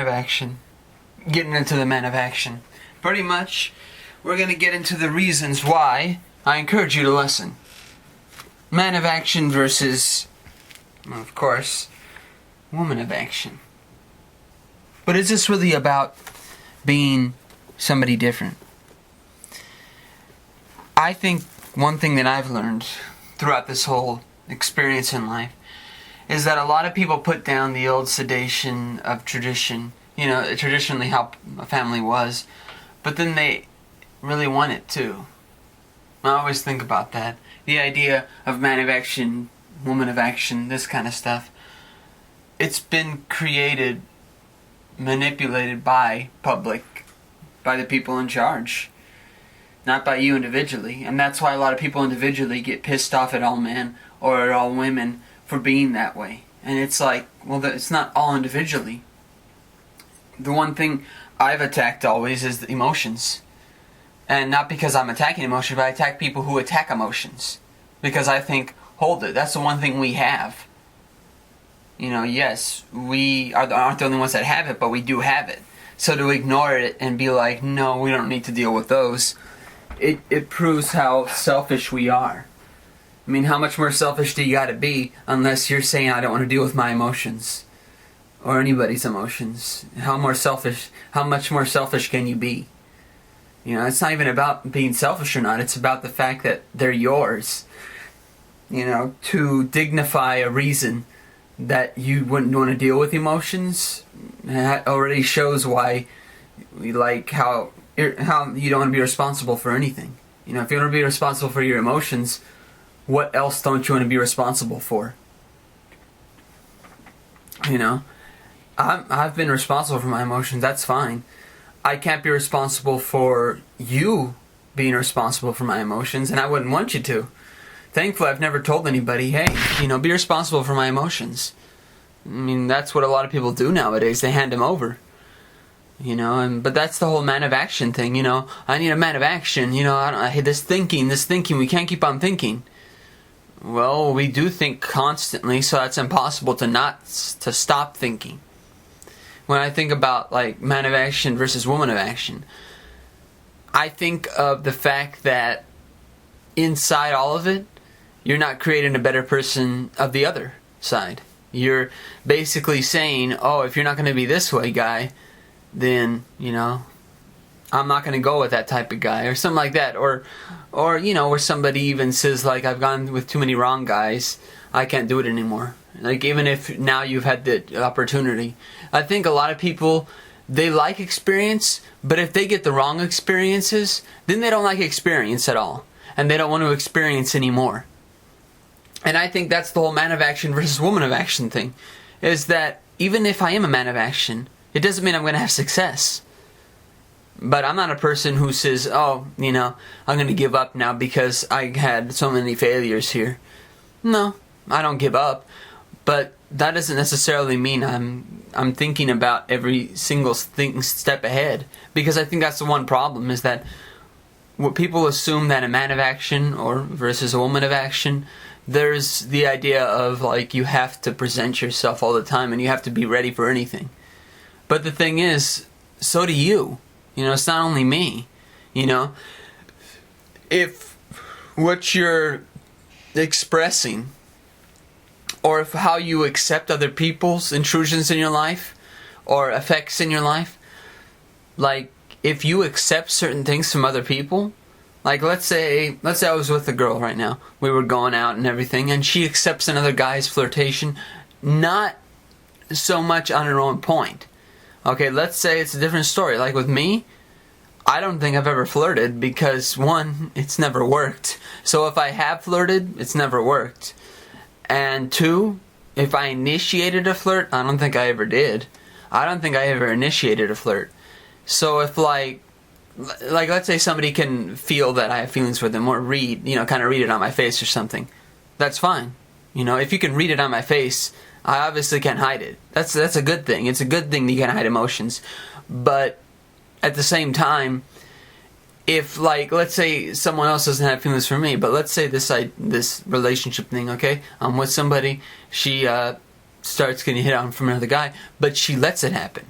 man of action. Getting into the man of action. Pretty much, we're going to get into the reasons why I encourage you to listen. Man of action versus, well, of course, woman of action. But is this really about being somebody different? I think one thing that I've learned throughout this whole experience in life is that a lot of people put down the old sedation of tradition, traditionally how a family was, but then they really want it too. I always think about that. The idea of man of action, woman of action, this kind of stuff. It's been created, manipulated by the people in charge. Not by you individually. And that's why a lot of people individually get pissed off at all men or at all women for being that way. And it's like, well, it's not all individually. The one thing I've attacked always is the emotions. And not because I'm attacking emotions, but I attack people who attack emotions. Because I think, hold it, that's the one thing we have. Yes, we aren't the only ones that have it, but we do have it. So to ignore it and be like, no, we don't need to deal with those, it proves how selfish we are. I mean, how much more selfish do you gotta be unless you're saying, I don't want to deal with my emotions? Or anybody's emotions. How much more selfish can you be? It's not even about being selfish or not. It's about the fact that they're yours. To dignify a reason that you wouldn't want to deal with emotions, that already shows why, how you don't want to be responsible for anything. If you want to be responsible for your emotions, what else don't you want to be responsible for? I've been responsible for my emotions. That's fine. I can't be responsible for you being responsible for my emotions, and I wouldn't want you to. Thankfully, I've never told anybody, hey, be responsible for my emotions. I mean, that's what a lot of people do nowadays. They hand them over. But that's the whole man of action thing, I need a man of action, I hate this thinking, we can't keep on thinking. Well, we do think constantly, so that's impossible to stop thinking. When I think about man of action versus woman of action, I think of the fact that inside all of it, you're not creating a better person of the other side. You're basically saying, oh, if you're not going to be this way, guy, then, I'm not going to go with that type of guy, or something like that. Or where somebody even says, I've gone with too many wrong guys, I can't do it anymore. Even if now you've had the opportunity. I think a lot of people, they like experience, but if they get the wrong experiences, then they don't like experience at all. And they don't want to experience anymore. And I think that's the whole man of action versus woman of action thing. Is that even if I am a man of action, it doesn't mean I'm going to have success. But I'm not a person who says, oh, I'm going to give up now because I had so many failures here. No, I don't give up. But that doesn't necessarily mean I'm thinking about every single step ahead. Because I think that's the one problem, is that what people assume that a man of action or versus a woman of action, there's the idea of you have to present yourself all the time and you have to be ready for anything. But the thing is, so do you. It's not only me. If what you're expressing, or if how you accept other people's intrusions in your life, or effects in your life, if you accept certain things from other people, let's say I was with a girl right now, we were going out and everything, and she accepts another guy's flirtation, not so much on her own point. Okay, let's say it's a different story. With me, I don't think I've ever flirted because, one, it's never worked. So if I have flirted, it's never worked. And two, if I initiated a flirt, I don't think I ever did. I don't think I ever initiated a flirt. So if let's say somebody can feel that I have feelings for them, or kind of read it on my face or something, that's fine. If you can read it on my face, I obviously can't hide it. That's a good thing. It's a good thing that you can hide emotions. But at the same time, if let's say someone else doesn't have feelings for me, but let's say this relationship thing, okay? I'm with somebody, she starts getting hit on from another guy, but she lets it happen.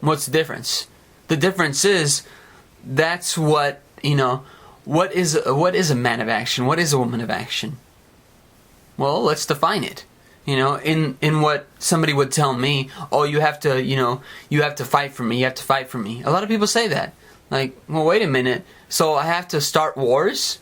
What's the difference? The difference is, that's what, what is a man of action? What is a woman of action? Well, let's define it. In what somebody would tell me, oh, you have to fight for me, you have to fight for me. A lot of people say that. Like, well, wait a minute. So I have to start wars?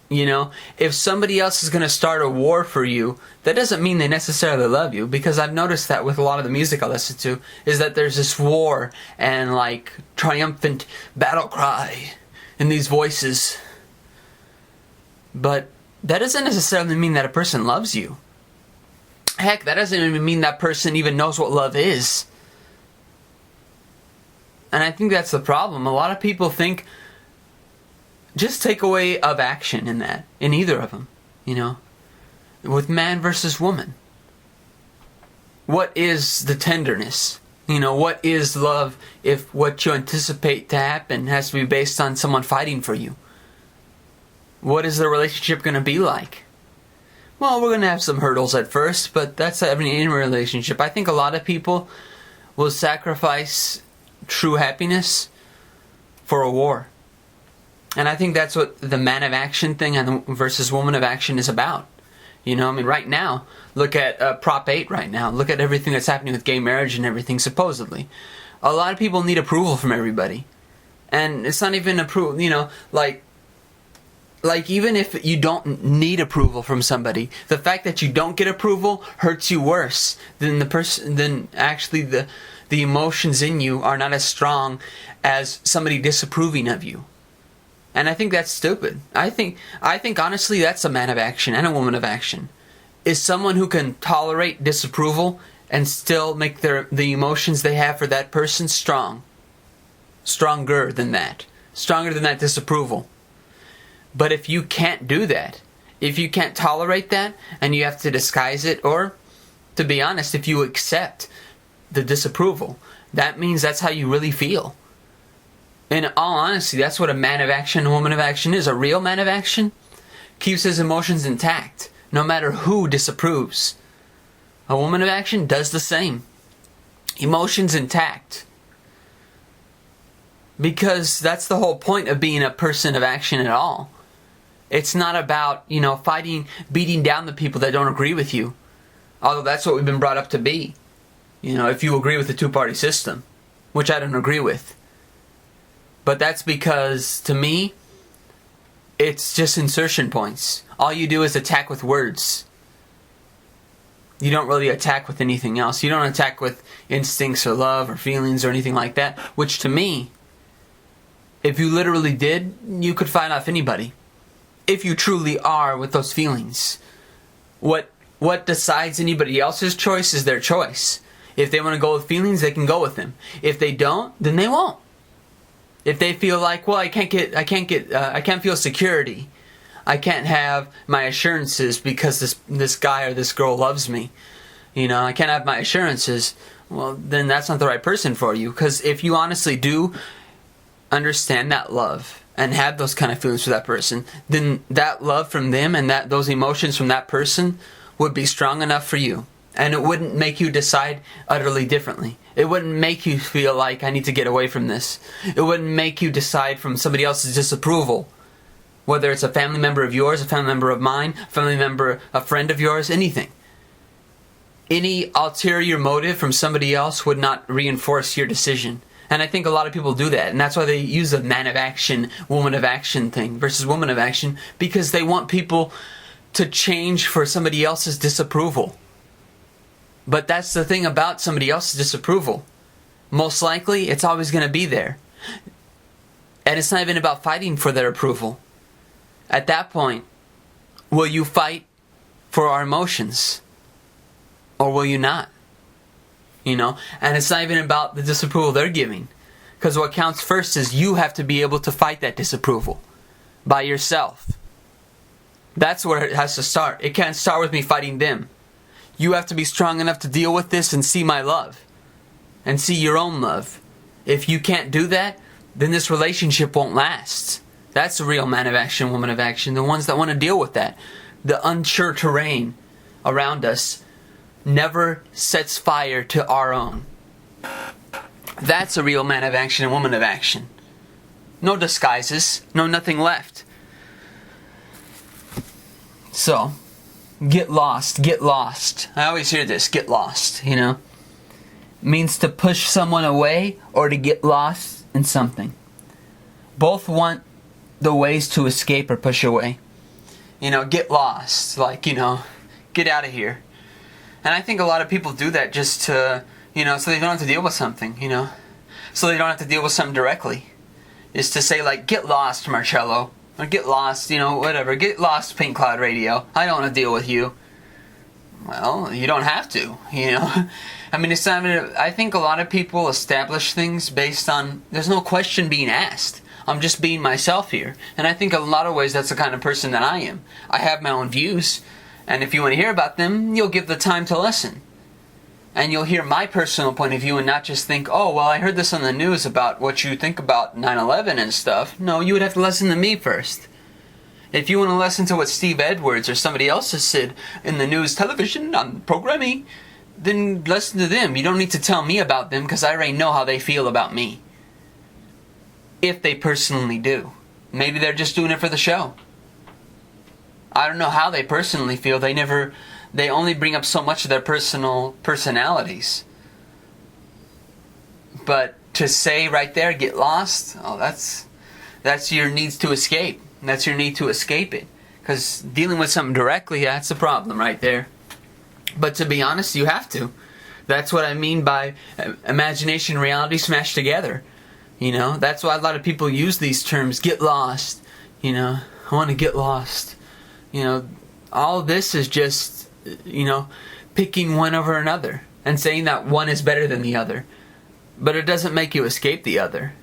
If somebody else is going to start a war for you, that doesn't mean they necessarily love you, because I've noticed that with a lot of the music I listen to, is that there's this war and like triumphant battle cry in these voices. But that doesn't necessarily mean that a person loves you. Heck, that doesn't even mean that person even knows what love is. And I think that's the problem. A lot of people think, just take away of action in either of them, with man versus woman. What is the tenderness? What is love if what you anticipate to happen has to be based on someone fighting for you? What is the relationship going to be like? Well, we're going to have some hurdles at first, but that's any relationship. I think a lot of people will sacrifice true happiness for a war. And I think that's what the man of action thing and versus woman of action is about. Right now, look at Prop 8 right now. Look at everything that's happening with gay marriage and everything, supposedly. A lot of people need approval from everybody. And it's not even approval, like even if you don't need approval from somebody, the fact that you don't get approval hurts you worse than actually the emotions in you are not as strong as somebody disapproving of you. And I think that's stupid. I think honestly that's a man of action and a woman of action. Is someone who can tolerate disapproval and still make the emotions they have for that person strong. Stronger than that disapproval. But if you can't do that, if you can't tolerate that and you have to disguise it, or to be honest, if you accept the disapproval, that means that's how you really feel. In all honesty, that's what a man of action and a woman of action is. A real man of action keeps his emotions intact, no matter who disapproves. A woman of action does the same. Emotions intact. Because that's the whole point of being a person of action at all. It's not about, fighting, beating down the people that don't agree with you. Although that's what we've been brought up to be. If you agree with the two-party system, which I don't agree with. But that's because, to me, it's just insertion points. All you do is attack with words. You don't really attack with anything else. You don't attack with instincts or love or feelings or anything like that. Which, to me, if you literally did, you could fight off anybody. If you truly are with those feelings. What decides anybody else's choice is their choice. If they want to go with feelings, they can go with them. If they don't, then they won't. If they feel like, well, I can't feel security. I can't have my assurances because this guy or this girl loves me. I can't have my assurances. Well, then that's not the right person for you. Because if you honestly do understand that love and have those kind of feelings for that person, then that love from them and those emotions from that person would be strong enough for you. And it wouldn't make you decide utterly differently. It wouldn't make you feel like I need to get away from this. It wouldn't make you decide from somebody else's disapproval. Whether it's a family member of yours, a family member of mine, a friend of yours, anything. Any ulterior motive from somebody else would not reinforce your decision. And I think a lot of people do that. And that's why they use the man of action, woman of action thing versus woman of action. Because they want people to change for somebody else's disapproval. But that's the thing about somebody else's disapproval. Most likely, it's always going to be there. And it's not even about fighting for their approval. At that point, will you fight for our emotions? Or will you not? And it's not even about the disapproval they're giving. Because what counts first is you have to be able to fight that disapproval. By yourself. That's where it has to start. It can't start with me fighting them. You have to be strong enough to deal with this and see my love. And see your own love. If you can't do that, then this relationship won't last. That's the real man of action, woman of action. The ones that want to deal with that. The unsure terrain around us never sets fire to our own. That's a real man of action and woman of action. No disguises, no nothing left. So, get lost, get lost. I always hear this, get lost, you know. It means to push someone away or to get lost in something. Both want the ways to escape or push away. You know, get lost, like, you know, get out of here. And I think a lot of people do that just to, you know, so they don't have to deal with something, you know. So they don't have to deal with something directly. Is to say, like, get lost, Marcello. Or get lost, you know, whatever. Get lost, Pink Cloud Radio. I don't want to deal with you. Well, you don't have to, you know. I mean, it's not, I think a lot of people establish things based on, there's no question being asked. I'm just being myself here. And I think in a lot of ways that's the kind of person that I am. I have my own views. And if you want to hear about them, you'll give the time to listen. And you'll hear my personal point of view and not just think, oh, well, I heard this on the news about what you think about 9/11 and stuff. No, you would have to listen to me first. If you want to listen to what Steve Edwards or somebody else has said in the news, television, on programming, then listen to them. You don't need to tell me about them because I already know how they feel about me. If they personally do. Maybe they're just doing it for the show. I don't know how they personally feel. They only bring up so much of their personalities. But to say right there, get lost, oh, that's your needs to escape. That's your need to escape it. Because dealing with something directly, that's a problem right there. But to be honest, you have to. That's what I mean by imagination and reality smashed together. You know, that's why a lot of people use these terms, get lost. You know, I want to get lost. You know, all this is just, you know, picking one over another and saying that one is better than the other. But it doesn't make you escape the other.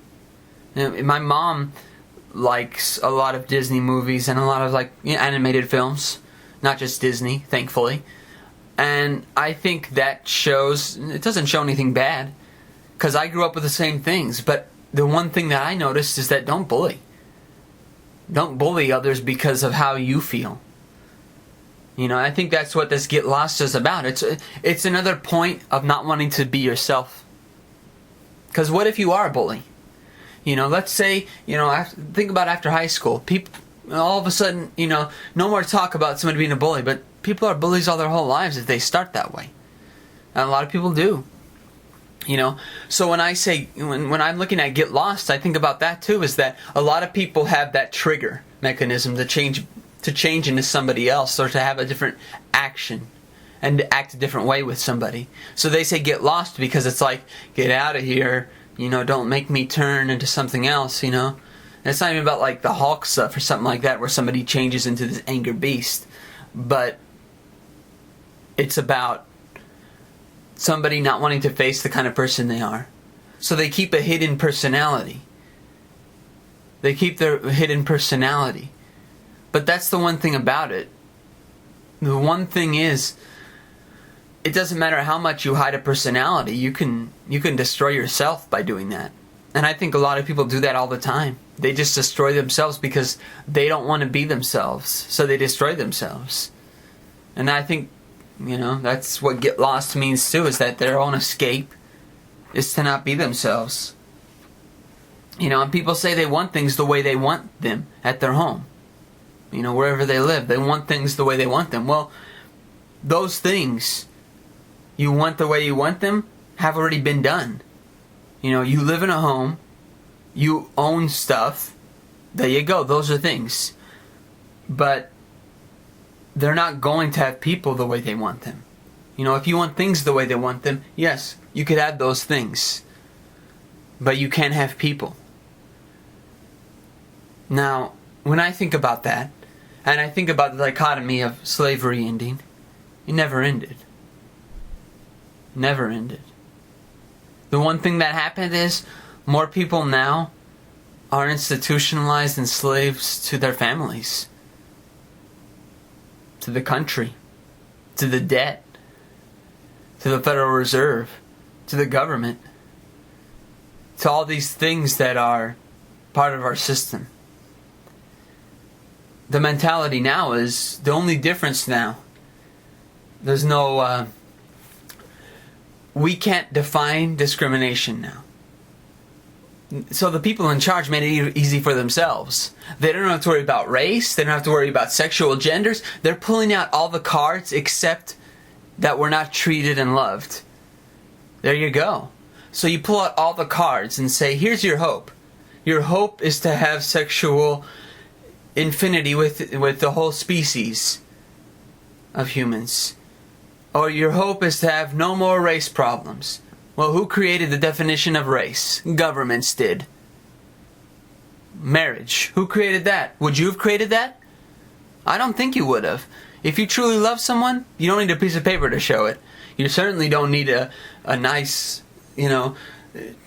You know, my mom likes a lot of Disney movies and a lot of, like, you know, animated films. Not just Disney, thankfully. And I think that shows, it doesn't show anything bad. Because I grew up with the same things. But the one thing that I noticed is that don't bully. Don't bully others because of how you feel. You know, I think that's what this get lost is about. It's another point of not wanting to be yourself. Because what if you are a bully? You know, let's say, you know, think about after high school. People, all of a sudden, you know, no more talk about somebody being a bully. But people are bullies all their whole lives if they start that way. And a lot of people do. You know, so when I say, when I'm looking at get lost, I think about that too, is that a lot of people have that trigger mechanism to change into somebody else or to have a different action and to act a different way with somebody. So they say get lost because it's like, get out of here, you know, don't make me turn into something else, you know. And it's not even about like the Hulk stuff or something like that where somebody changes into this anger beast. But it's about somebody not wanting to face the kind of person they are. So they keep a hidden personality. They keep their hidden personality. But that's the one thing about it. The one thing is, it doesn't matter how much you hide a personality, you can destroy yourself by doing that. And I think a lot of people do that all the time. They just destroy themselves because they don't want to be themselves. So they destroy themselves. And I think, you know, that's what get lost means too, is that their own escape is to not be themselves. You know, and people say they want things the way they want them at their home. You know, wherever they live, they want things the way they want them. Well, those things you want the way you want them have already been done. You know, you live in a home, you own stuff, there you go, those are things. But they're not going to have people the way they want them. You know, if you want things the way they want them, yes, you could have those things. But you can't have people. Now, when I think about that, and I think about the dichotomy of slavery ending, it never ended. Never ended. The one thing that happened is more people now are institutionalized and slaves to their families, to the country, to the debt, to the Federal Reserve, to the government, to all these things that are part of our system. The mentality now is, the only difference now, there's no, we can't define discrimination now. So the people in charge made it easy for themselves. They don't have to worry about race. They don't have to worry about sexual genders. They're pulling out all the cards except that we're not treated and loved. There you go. So you pull out all the cards and say, here's your hope. Your hope is to have sexual infinity with the whole species of humans. Or your hope is to have no more race problems. Well, who created the definition of race? Governments did. Marriage. Who created that? Would you have created that? I don't think you would have. If you truly love someone, you don't need a piece of paper to show it. You certainly don't need a nice,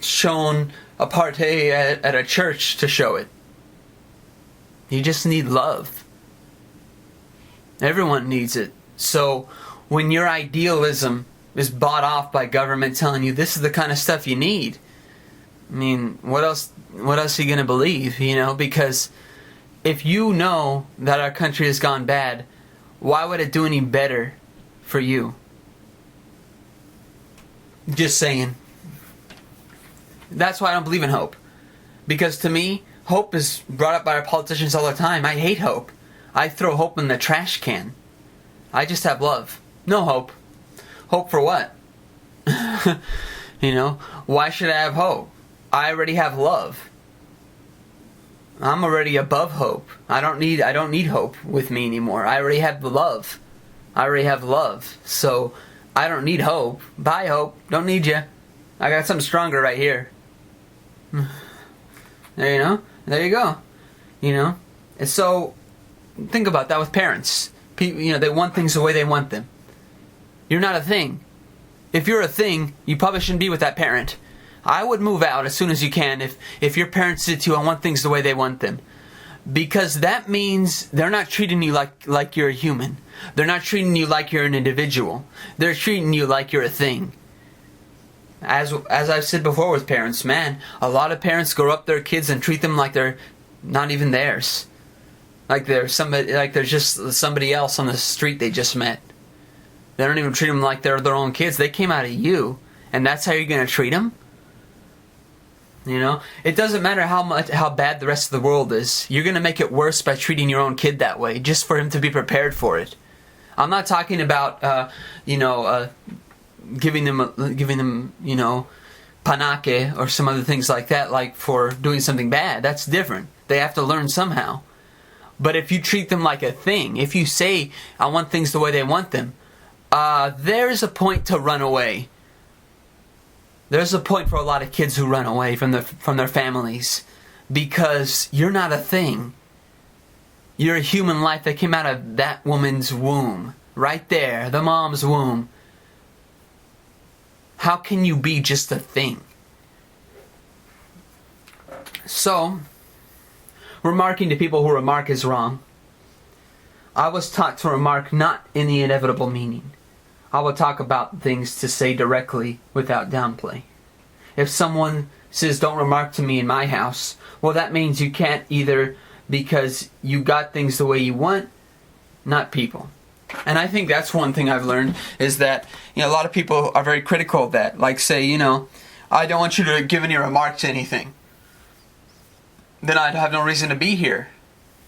shown apartheid at a church to show it. You just need love. Everyone needs it. So when your idealism is bought off by government telling you this is the kind of stuff you need, I mean, what else are you going to believe, Because if you know that our country has gone bad, why would it do any better for you? Just saying. That's why I don't believe in hope. Because to me, hope is brought up by our politicians all the time. I hate hope. I throw hope in the trash can. I just have love. No hope. Hope for what? Why should I have hope? I already have love. I'm already above hope. I don't need hope with me anymore. I already have the love. I already have love. So I don't need hope. Bye hope. Don't need you. I got something stronger right here. There you go. And so think about that with parents. People, they want things the way they want them. You're not a thing. If you're a thing, you probably shouldn't be with that parent. I would move out as soon as you can if your parents said to you, I want things the way they want them. Because that means they're not treating you like you're a human. They're not treating you like you're an individual. They're treating you like you're a thing. As I've said before with parents, man, a lot of parents grow up their kids and treat them like they're not even theirs. Like they're just somebody else on the street they just met. They don't even treat them like they're their own kids. They came out of you, and that's how you're going to treat them? It doesn't matter how bad the rest of the world is. You're going to make it worse by treating your own kid that way, just for him to be prepared for it. I'm not talking about, giving them, panake or some other things like that, like for doing something bad. That's different. They have to learn somehow. But if you treat them like a thing, if you say, I want things the way they want them, there's a point to run away. There's a point for a lot of kids who run away from their families because you're not a thing. You're a human life that came out of that woman's womb. Right there, the mom's womb. How can you be just a thing? So, remarking to people who remark is wrong. I was taught to remark not in the inevitable meaning. I will talk about things to say directly without downplay. If someone says, don't remark to me in my house, well, that means you can't either because you got things the way you want, not people. And I think that's one thing I've learned is that a lot of people are very critical of that. Like say, I don't want you to give any remark to anything. Then I'd have no reason to be here.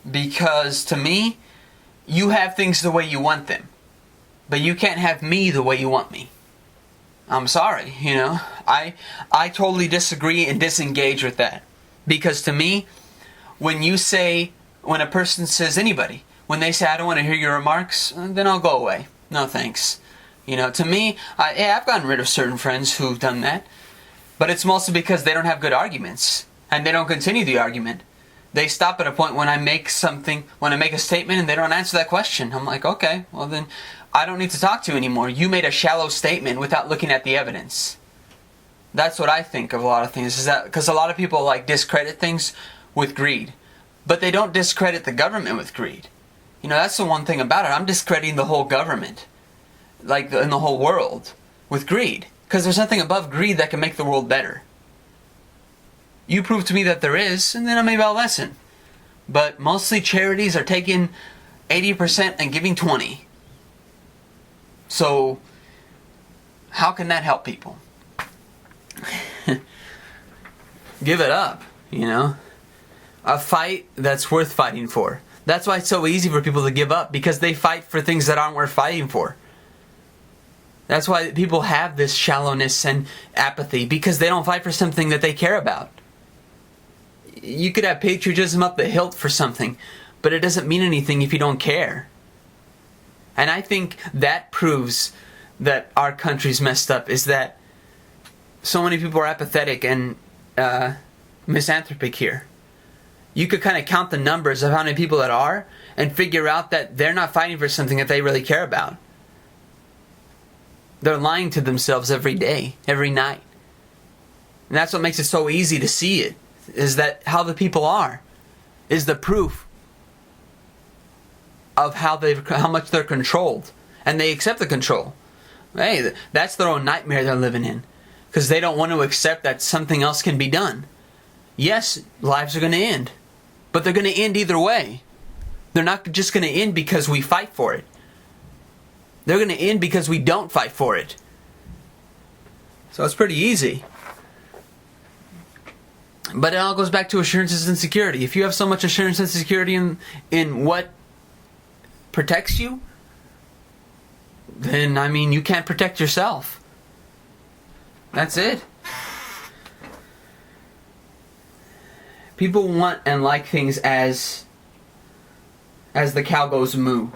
Because to me, you have things the way you want them. But you can't have me the way you want me. I'm sorry, I totally disagree and disengage with that. Because to me, when a person says anybody, when they say, I don't want to hear your remarks, then I'll go away. No thanks. To me, I've gotten rid of certain friends who've done that. But it's mostly because they don't have good arguments. And they don't continue the argument. They stop at a point when I make a statement and they don't answer that question. I'm like, okay, well then I don't need to talk to you anymore. You made a shallow statement without looking at the evidence. That's what I think of a lot of things. Is that because a lot of people discredit things with greed. But they don't discredit the government with greed. That's the one thing about it. I'm discrediting the whole government. In the whole world. With greed. Because there's nothing above greed that can make the world better. You prove to me that there is, and then maybe I'll listen. But mostly charities are taking 80% and giving 20%. So, how can that help people? give it up, you know? A fight that's worth fighting for. That's why it's so easy for people to give up, because they fight for things that aren't worth fighting for. That's why people have this shallowness and apathy, because they don't fight for something that they care about. You could have patriotism up the hilt for something, but it doesn't mean anything if you don't care. And I think that proves that our country's messed up, is that so many people are apathetic and misanthropic here. You could kind of count the numbers of how many people that are and figure out that they're not fighting for something that they really care about. They're lying to themselves every day, every night. And that's what makes it so easy to see it, is that how the people are is the proof of how much they're controlled. And they accept the control. Hey, that's their own nightmare they're living in, because they don't want to accept that something else can be done. Yes, lives are going to end, but they're going to end either way. They're not just going to end because we fight for it. They're going to end because we don't fight for it. So it's pretty easy. But it all goes back to assurances and security. If you have so much assurance and security in what protects you, then, I mean, you can't protect yourself. That's it. People want and like things as the cow goes moo.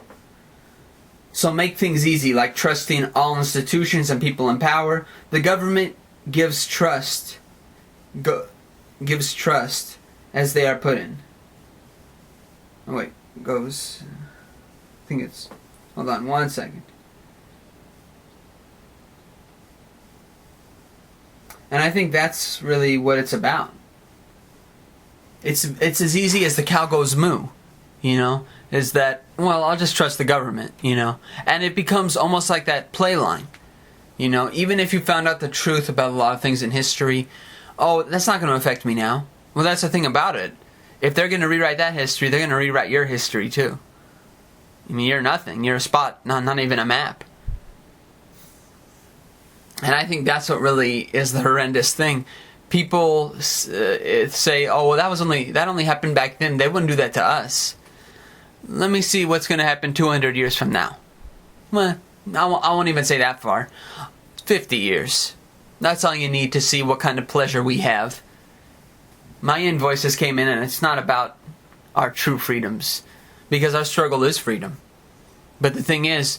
So make things easy, like trusting all institutions and people in power. The government gives trust as they are put in. Oh wait, goes. I think it's. Hold on 1 second. And I think that's really what it's about. It's as easy as the cow goes moo, you know, is that, well, I'll just trust the government, you know. And it becomes almost like that play line, you know. Even if you found out the truth about a lot of things in history, oh, that's not going to affect me now. Well, that's the thing about it. If they're going to rewrite that history, they're going to rewrite your history too. I mean, you're nothing. You're a spot, not even a map. And I think that's what really is the horrendous thing. People say, "Oh, well, that only happened back then. They wouldn't do that to us." Let me see what's going to happen 200 years from now. Well, I won't even say that far. 50 years. That's all you need to see what kind of pleasure we have. My invoices came in, and it's not about our true freedoms, because our struggle is freedom. But the thing is,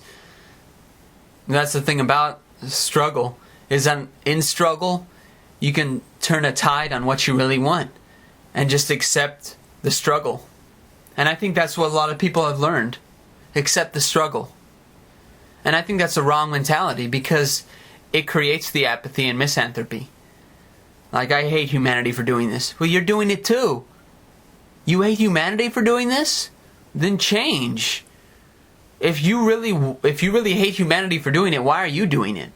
that's the thing about struggle, is that in struggle, you can turn a tide on what you really want and just accept the struggle. And I think that's what a lot of people have learned. Accept the struggle. And I think that's a wrong mentality, because it creates the apathy and misanthropy. Like, I hate humanity for doing this. Well, you're doing it too. You hate humanity for doing this? Then change. If you really hate humanity for doing it, why are you doing it?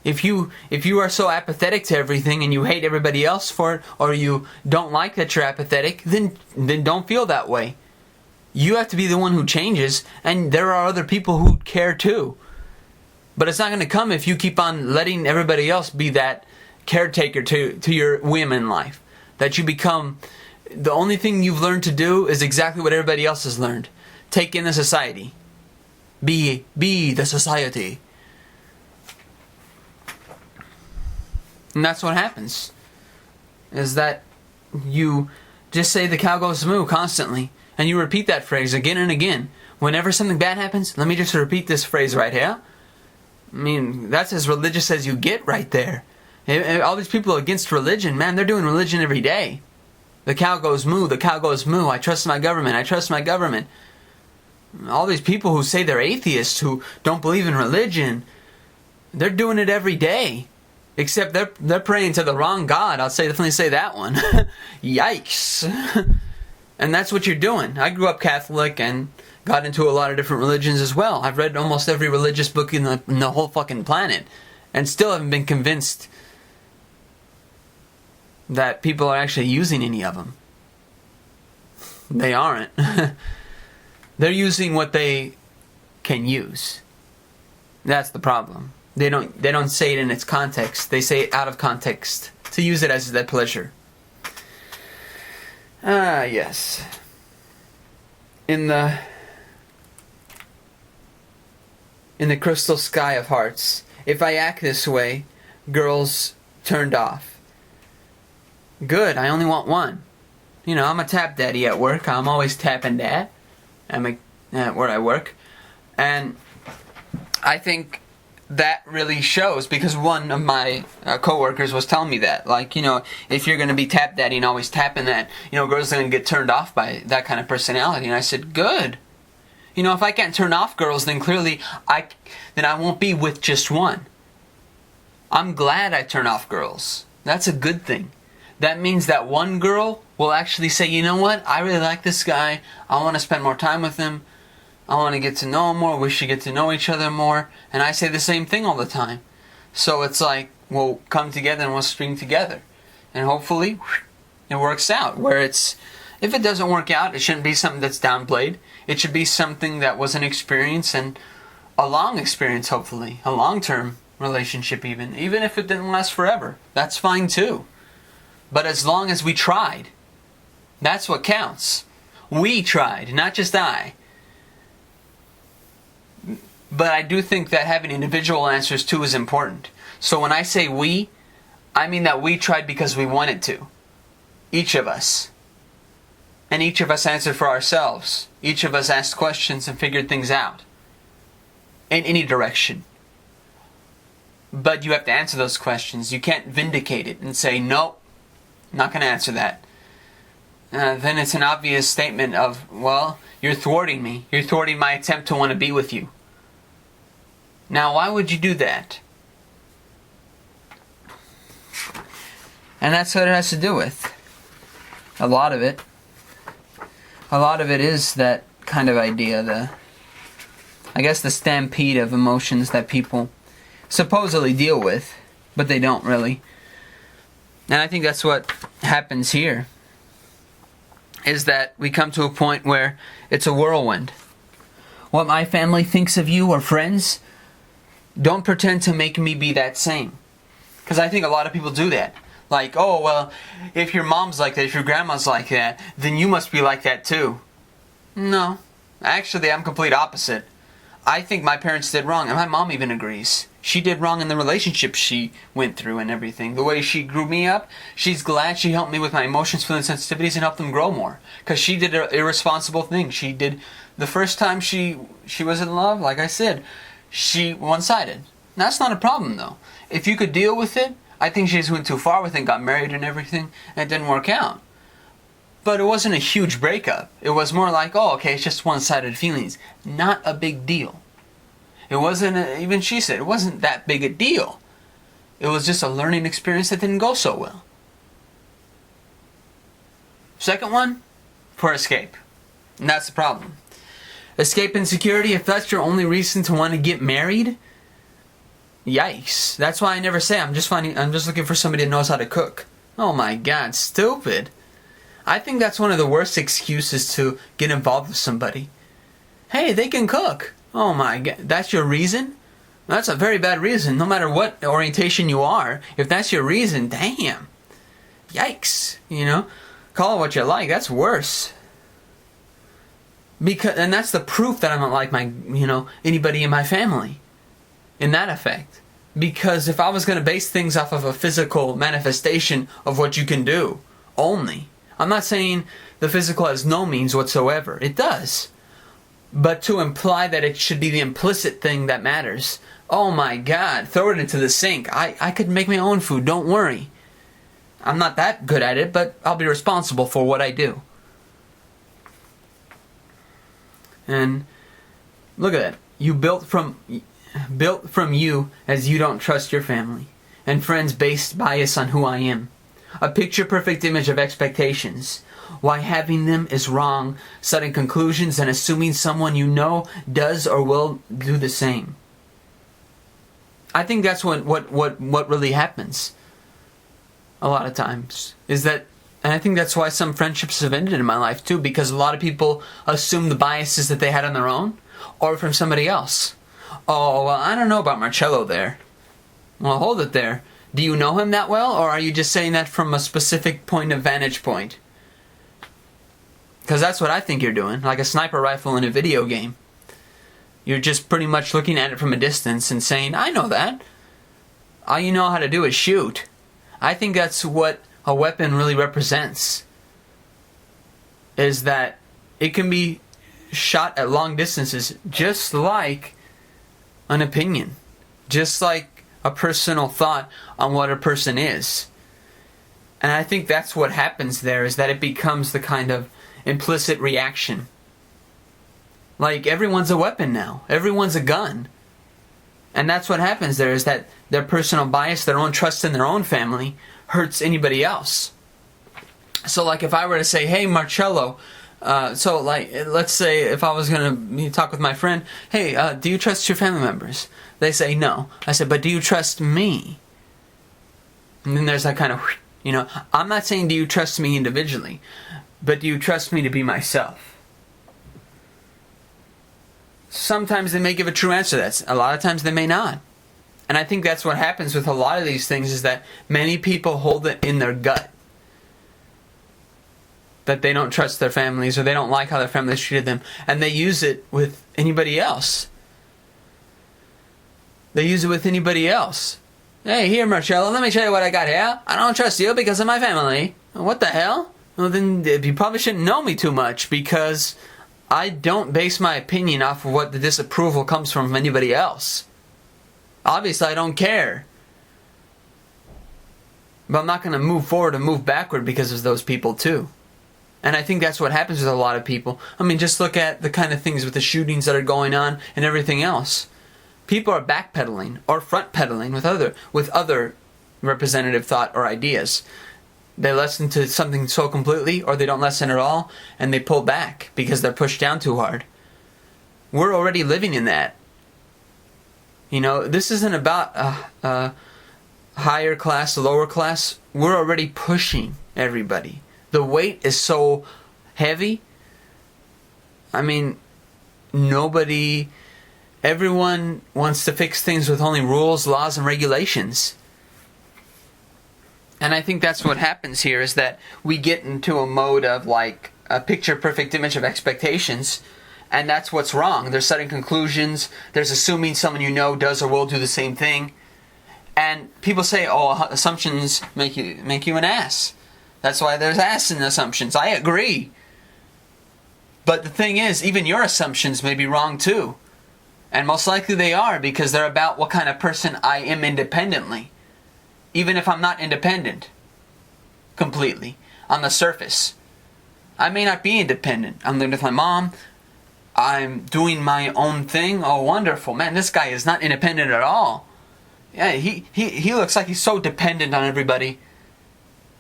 If you are so apathetic to everything and you hate everybody else for it, or you don't like that you're apathetic, then don't feel that way. You have to be the one who changes, and there are other people who care too. But it's not going to come if you keep on letting everybody else be that caretaker to your whim in life. That you become, the only thing you've learned to do is exactly what everybody else has learned. Take in the society. Be the society. And that's what happens. Is that you just say the cow goes moo constantly. And you repeat that phrase again and again. Whenever something bad happens, let me just repeat this phrase right here. I mean, that's as religious as you get right there. All these people against religion, man, they're doing religion every day. The cow goes moo, the cow goes moo. I trust my government, I trust my government. All these people who say they're atheists, who don't believe in religion, they're doing it every day. Except they're praying to the wrong God. I'll definitely say that one. Yikes. And that's what you're doing. I grew up Catholic and got into a lot of different religions as well. I've read almost every religious book in the whole fucking planet, and still haven't been convinced that people are actually using any of them. They aren't. They're using what they can use. That's the problem. They don't say it in its context. They say it out of context to use it as their pleasure. Yes. In the crystal sky of hearts, if I act this way, girls turned off. Good, I only want one. You know, I'm a tap daddy at work. I'm always tapping dad at where I work. And I think that really shows, because one of my coworkers was telling me that, like, you know, if you're going to be tap daddy and always tapping that, you know, girls are going to get turned off by that kind of personality. And I said, good. You know, if I can't turn off girls, then clearly I won't be with just one. I'm glad I turn off girls. That's a good thing. That means that one girl will actually say, you know what, I really like this guy. I want to spend more time with him. I want to get to know him more. We should get to know each other more. And I say the same thing all the time. So it's like, we'll come together and we'll string together. And hopefully, it works out. Where it's, if it doesn't work out, it shouldn't be something that's downplayed. It should be something that was an experience, and a long experience, hopefully. A long-term relationship even. Even if it didn't last forever. That's fine too. But as long as we tried, that's what counts. We tried, not just I. But I do think that having individual answers too is important. So when I say we, I mean that we tried because we wanted to. Each of us. And each of us answered for ourselves. Each of us asked questions and figured things out. In any direction. But you have to answer those questions. You can't vindicate it and say, nope, not going to answer that. Then it's an obvious statement of, well, you're thwarting me. You're thwarting my attempt to want to be with you. Now, why would you do that? And that's what it has to do with. A lot of it. A lot of it is that kind of idea, I guess the stampede of emotions that people supposedly deal with, but they don't really. And I think that's what happens here, is that we come to a point where it's a whirlwind. What my family thinks of you or friends, don't pretend to make me be that same. Because I think a lot of people do that. Like, oh, well, if your mom's like that, if your grandma's like that, then you must be like that too. No. Actually, I'm complete opposite. I think my parents did wrong, and my mom even agrees. She did wrong in the relationship she went through and everything. The way she grew me up, she's glad she helped me with my emotions, feelings, sensitivities, and helped them grow more. Because she did an irresponsible thing. She did, the first time she was in love, like I said, she one-sided. That's not a problem, though. If you could deal with it, I think she just went too far with it, got married and everything, and it didn't work out. But it wasn't a huge breakup. It was more like, oh, okay, it's just one-sided feelings. Not a big deal. It wasn't, even she said, it wasn't that big a deal. It was just a learning experience that didn't go so well. Second one, for escape. And that's the problem. Escape insecurity, if that's your only reason to want to get married, yikes. That's why I never say I'm just looking for somebody that knows how to cook. Oh my God, stupid. I think that's one of the worst excuses to get involved with somebody. Hey, they can cook. Oh my God, that's your reason? That's a very bad reason. No matter what orientation you are, if that's your reason, damn. Yikes, you know? Call it what you like, that's worse. And that's the proof that I'm not like anybody in my family. In that effect. Because if I was going to base things off of a physical manifestation of what you can do, only. I'm not saying the physical has no means whatsoever. It does. But to imply that it should be the implicit thing that matters. Oh my God, throw it into the sink. I could make my own food, don't worry. I'm not that good at it, but I'll be responsible for what I do. And look at that. You built from you as you don't trust your family. And friends based bias on who I am. A picture-perfect image of expectations. Why having them is wrong, setting conclusions and assuming someone you know does or will do the same. I think that's what really happens a lot of times. Is that, and I think that's why some friendships have ended in my life too, because a lot of people assume the biases that they had on their own or from somebody else. Oh, well, I don't know about Marcello there. Well, hold it there. Do you know him that well, or are you just saying that from a specific vantage point? Because that's what I think you're doing, like a sniper rifle in a video game. You're just pretty much looking at it from a distance and saying, I know that. All you know how to do is shoot. I think that's what a weapon really represents. Is that it can be shot at long distances just like an opinion. Just like a personal thought on what a person is. And I think that's what happens there, is that it becomes the kind of implicit reaction. Like, everyone's a weapon now. Everyone's a gun. And that's what happens there, is that their personal bias, their own trust in their own family, hurts anybody else. So, like, if I were to say, hey, Marcello, let's say if I was going to talk with my friend, hey, do you trust your family members? They say no. I said, but do you trust me? And then there's that kind of, I'm not saying do you trust me individually, but do you trust me to be myself? Sometimes they may give a true answer to that. A lot of times they may not. And I think that's what happens with a lot of these things, is that many people hold it in their gut that they don't trust their families, or they don't like how their families treated them, and they use it with anybody else. They use it with anybody else. Hey, here, Marcello, let me show you what I got here. I don't trust you because of my family. What the hell? Well, then you probably shouldn't know me too much, because I don't base my opinion off of what the disapproval comes from anybody else. Obviously, I don't care. But I'm not going to move forward and move backward because of those people too. And I think that's what happens with a lot of people. I mean, just look at the kind of things with the shootings that are going on and everything else. People are backpedaling or front-pedaling with other representative thought or ideas. They listen to something so completely, or they don't listen at all, and they pull back because they're pushed down too hard. We're already living in that. This isn't about higher class, lower class. We're already pushing everybody. The weight is so heavy. I mean, everyone wants to fix things with only rules, laws, and regulations. And I think that's what happens here, is that we get into a mode of like a picture-perfect image of expectations, and that's what's wrong. There's setting conclusions. There's assuming someone does or will do the same thing. And people say, oh, assumptions make you an ass. That's why there's ass in assumptions. I agree. But the thing is, even your assumptions may be wrong too. And most likely they are, because they're about what kind of person I am independently. Even if I'm not independent completely on the surface. I may not be independent. I'm living with my mom. I'm doing my own thing. Oh, wonderful. Man, this guy is not independent at all. Yeah, he looks like he's so dependent on everybody.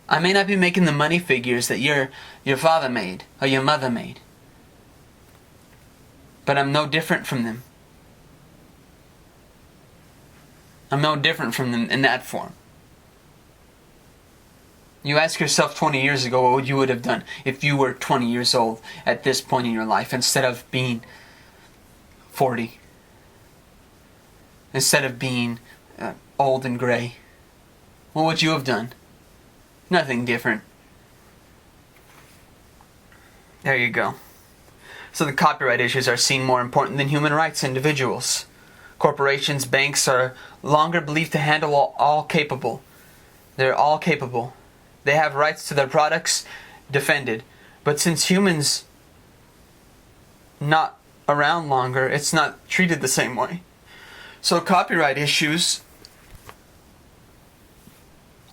I may not be making the money figures that your father made or your mother made. But I'm no different from them. I'm no different from them in that form. You ask yourself 20 years ago what you would have done if you were 20 years old at this point in your life, instead of being 40. Instead of being old and gray. What would you have done? Nothing different. There you go. So the copyright issues are seen more important than human rights individuals. Corporations, banks are longer believed to handle all capable. They're all capable. They have rights to their products defended. But since humans not around longer, it's not treated the same way. So copyright issues,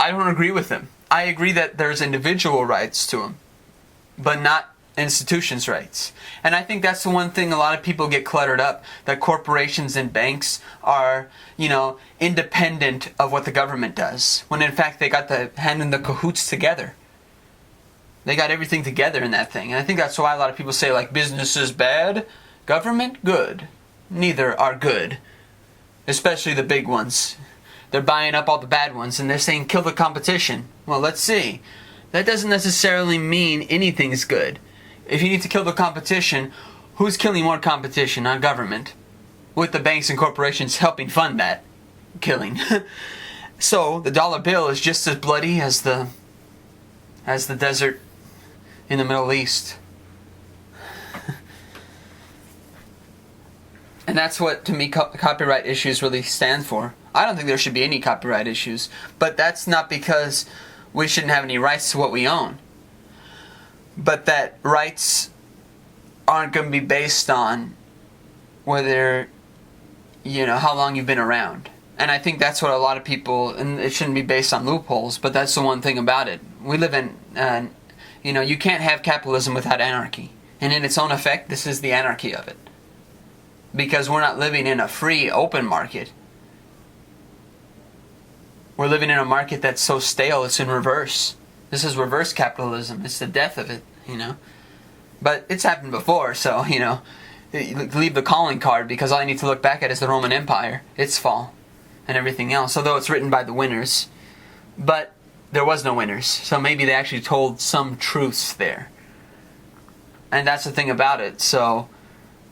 I don't agree with them. I agree that there's individual rights to them, but not institutions' rights. And I think that's the one thing a lot of people get cluttered up, that corporations and banks are, independent of what the government does, when in fact they got the hand in the cahoots together. They got everything together in that thing. And I think that's why a lot of people say, like, business is bad, government good. Neither are good. Especially the big ones. They're buying up all the bad ones, and they're saying kill the competition. Well, let's see. That doesn't necessarily mean anything's good. If you need to kill the competition, who's killing more competition? Not government. With the banks and corporations helping fund that killing. So, the dollar bill is just as bloody as the desert in the Middle East. And that's what, to me, copyright issues really stand for. I don't think there should be any copyright issues. But that's not because we shouldn't have any rights to what we own. But that rights aren't going to be based on whether, how long you've been around. And I think that's what a lot of people, and it shouldn't be based on loopholes, but that's the one thing about it. We live in, you can't have capitalism without anarchy. And in its own effect, this is the anarchy of it. Because we're not living in a free, open market. We're living in a market that's so stale, it's in reverse. This is reverse capitalism. It's the death of it, But it's happened before, so, leave the calling card, because all you need to look back at is the Roman Empire, its fall, and everything else. Although it's written by the winners. But there was no winners, so maybe they actually told some truths there. And that's the thing about it. So,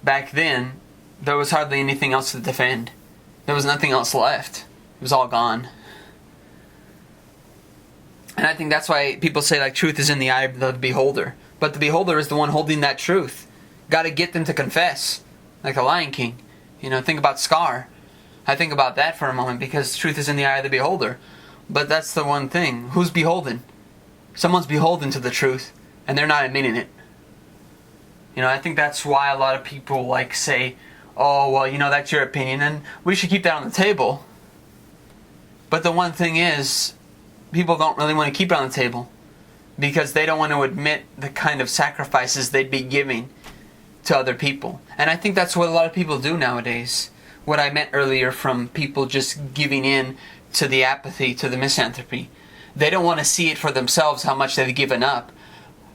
back then, there was hardly anything else to defend. There was nothing else left. It was all gone. And I think that's why people say, truth is in the eye of the beholder. But the beholder is the one holding that truth. Got to get them to confess. Like the Lion King. Think about Scar. I think about that for a moment, because truth is in the eye of the beholder. But that's the one thing. Who's beholden? Someone's beholden to the truth, and they're not admitting it. I think that's why a lot of people say, oh, well, that's your opinion, and we should keep that on the table. But the one thing is, people don't really want to keep it on the table, because they don't want to admit the kind of sacrifices they'd be giving to other people. And I think that's what a lot of people do nowadays. What I meant earlier from people just giving in to the apathy, to the misanthropy. They don't want to see it for themselves how much they've given up.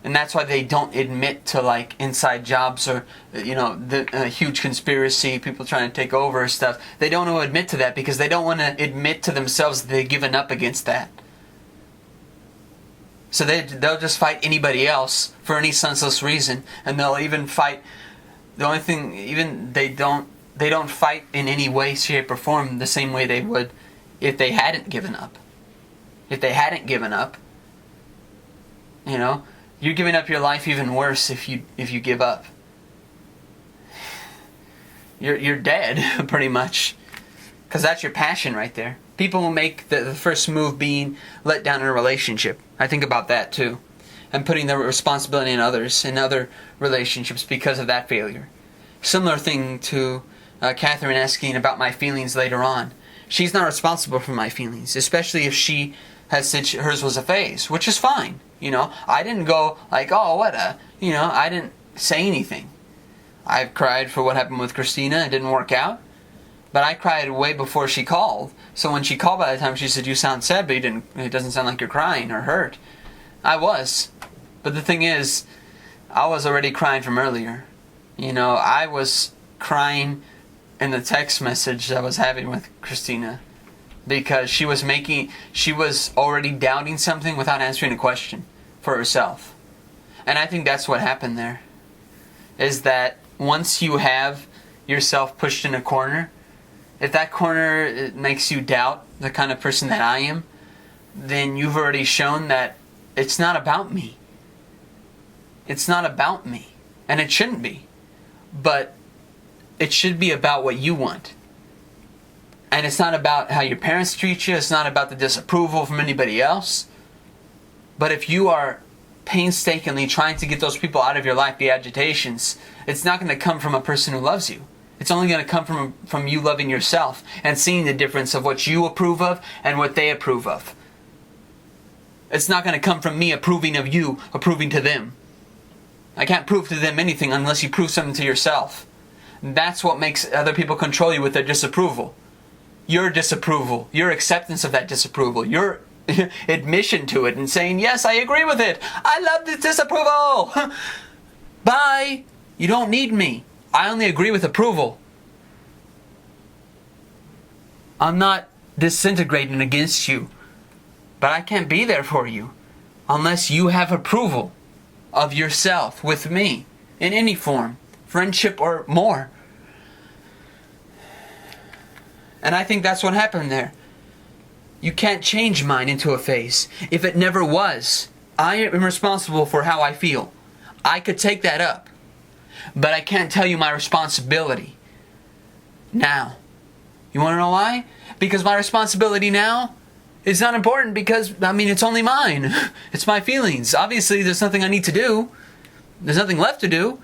And that's why they don't admit to inside jobs or, the huge conspiracy, people trying to take over stuff. They don't want to admit to that because they don't want to admit to themselves that they've given up against that. So they'll just fight anybody else for any senseless reason. And they'll even fight, the only thing, even they don't fight in any way, shape, or form the same way they would if they hadn't given up. If they hadn't given up, you're giving up your life even worse if you give up. You're dead, pretty much. Because that's your passion right there. People will make the first move being let down in a relationship. I think about that too. And putting the responsibility on others in other relationships because of that failure. Similar thing to Catherine asking about my feelings later on. She's not responsible for my feelings, especially if she has said hers was a phase, which is fine. I didn't go oh, what a, I didn't say anything. I've cried for what happened with Christina. It didn't work out. But I cried way before she called. So when she called by the time, she said, you sound sad, but it doesn't sound like you're crying or hurt. I was. But the thing is, I was already crying from earlier. I was crying in the text message I was having with Christina. Because she was already doubting something without answering a question for herself. And I think that's what happened there. Is that once you have yourself pushed in a corner, if that corner makes you doubt the kind of person that I am, then you've already shown that it's not about me. It's not about me. And it shouldn't be. But it should be about what you want. And it's not about how your parents treat you. It's not about the disapproval from anybody else. But if you are painstakingly trying to get those people out of your life, the agitations, it's not going to come from a person who loves you. It's only going to come from you loving yourself and seeing the difference of what you approve of and what they approve of. It's not going to come from me approving of you, approving to them. I can't prove to them anything unless you prove something to yourself. That's what makes other people control you with their disapproval. Your disapproval, your acceptance of that disapproval, your admission to it and saying, yes, I agree with it. I love this disapproval. Bye. You don't need me. I only agree with approval. I'm not disintegrating against you, but I can't be there for you unless you have approval of yourself with me in any form, friendship or more. And I think that's what happened there. You can't change mine into a phase. If it never was, I am responsible for how I feel. I could take that up. But I can't tell you my responsibility. now. You want to know why? Because my responsibility now is not important because, it's only mine. It's my feelings. Obviously, there's nothing I need to do. There's nothing left to do.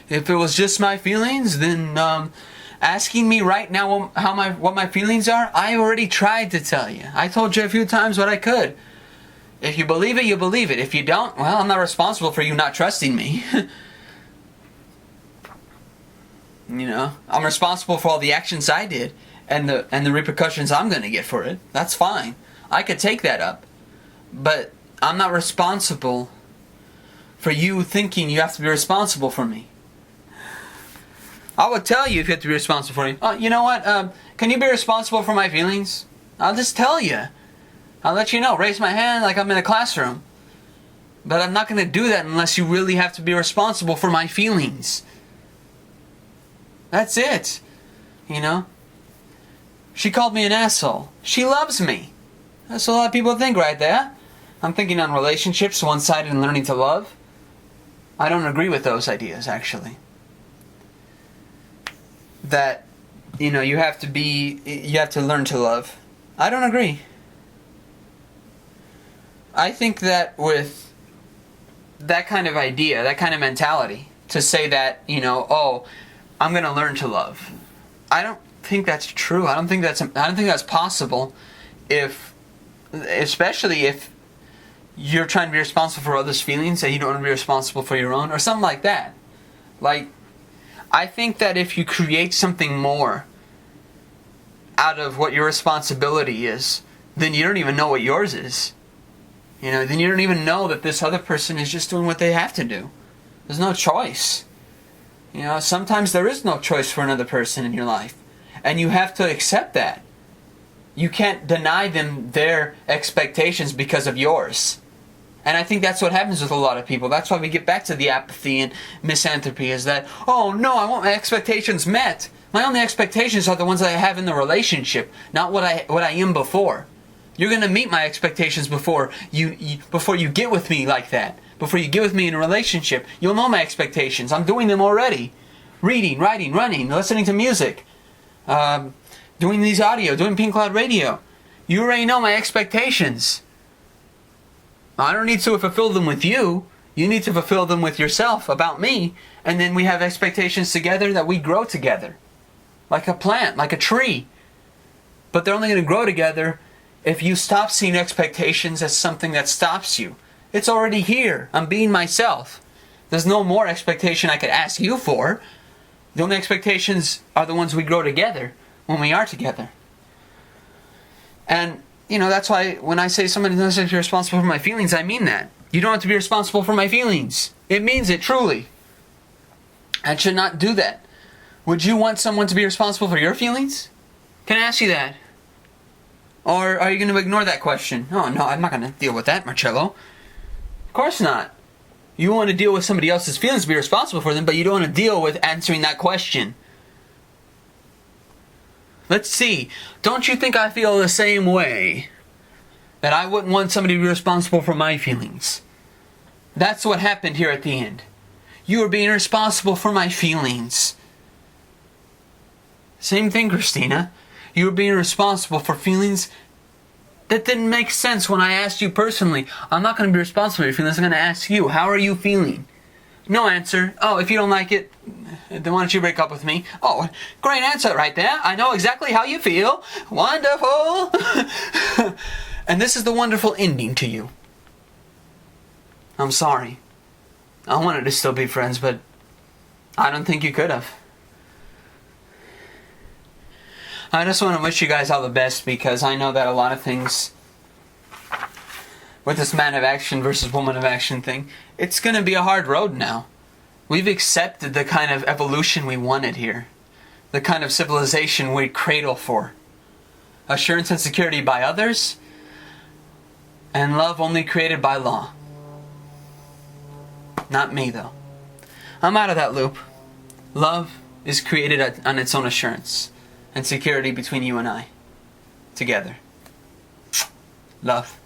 If it was just my feelings, then asking me right now what my feelings are, I already tried to tell you. I told you a few times what I could. If you believe it, you believe it. If you don't, well, I'm not responsible for you not trusting me. I'm responsible for all the actions I did and the repercussions I'm going to get for it. That's fine. I could take that up. But I'm not responsible for you thinking you have to be responsible for me. I would tell you if you have to be responsible for me. Oh, you know what? Can you be responsible for my feelings? I'll just tell you. I'll let you know. Raise my hand like I'm in a classroom. But I'm not going to do that unless you really have to be responsible for my feelings. That's it. She called me an asshole. She loves me. That's what a lot of people think right there. I'm thinking on relationships, one-sided and learning to love. I don't agree with those ideas, actually. That, you have to learn to love. I don't agree. I think that with that kind of idea, that kind of mentality, to say that, I'm going to learn to love. I don't think that's true. I don't think that's possible especially if you're trying to be responsible for others' feelings and you don't want to be responsible for your own or something like that. I think that if you create something more out of what your responsibility is, then you don't even know what yours is. Then you don't even know that this other person is just doing what they have to do. There's no choice. Sometimes there is no choice for another person in your life. And you have to accept that. You can't deny them their expectations because of yours. And I think that's what happens with a lot of people. That's why we get back to the apathy and misanthropy, is that, oh no, I want my expectations met. My only expectations are the ones that I have in the relationship, not what I am before. You're going to meet my expectations before you get with me like that. Before you get with me in a relationship, you'll know my expectations. I'm doing them already. Reading, writing, running, listening to music, doing these audio, doing Pink Cloud Radio. You already know my expectations. I don't need to fulfill them with you. You need to fulfill them with yourself about me. And then we have expectations together that we grow together. Like a plant, like a tree. But they're only going to grow together if you stop seeing expectations as something that stops you. It's already here. I'm being myself. There's no more expectation I could ask you for. The only expectations are the ones we grow together when we are together. And, that's why when I say somebody doesn't have to be responsible for my feelings, I mean that. You don't have to be responsible for my feelings. It means it, truly. I should not do that. Would you want someone to be responsible for your feelings? Can I ask you that? Or are you going to ignore that question? Oh, no, I'm not going to deal with that, Marcello. Of course not. You want to deal with somebody else's feelings, be responsible for them, but you don't want to deal with answering that question. Let's see. Don't you think I feel the same way? That I wouldn't want somebody to be responsible for my feelings. That's what happened here at the end. You were being responsible for my feelings. Same thing, Christina. You were being responsible for feelings that didn't make sense when I asked you personally. I'm not going to be responsible for your feelings. I'm going to ask you, how are you feeling? No answer. Oh, if you don't like it, then why don't you break up with me? Oh, great answer right there. I know exactly how you feel. Wonderful. And this is the wonderful ending to you. I'm sorry. I wanted to still be friends, but I don't think you could have. I just want to wish you guys all the best, because I know that a lot of things with this man of action versus woman of action thing, it's going to be a hard road now. We've accepted the kind of evolution we wanted here. The kind of civilization we cradle for. Assurance and security by others, and love only created by law. Not me, though. I'm out of that loop. Love is created on its own assurance and security between you and I. Together. Love.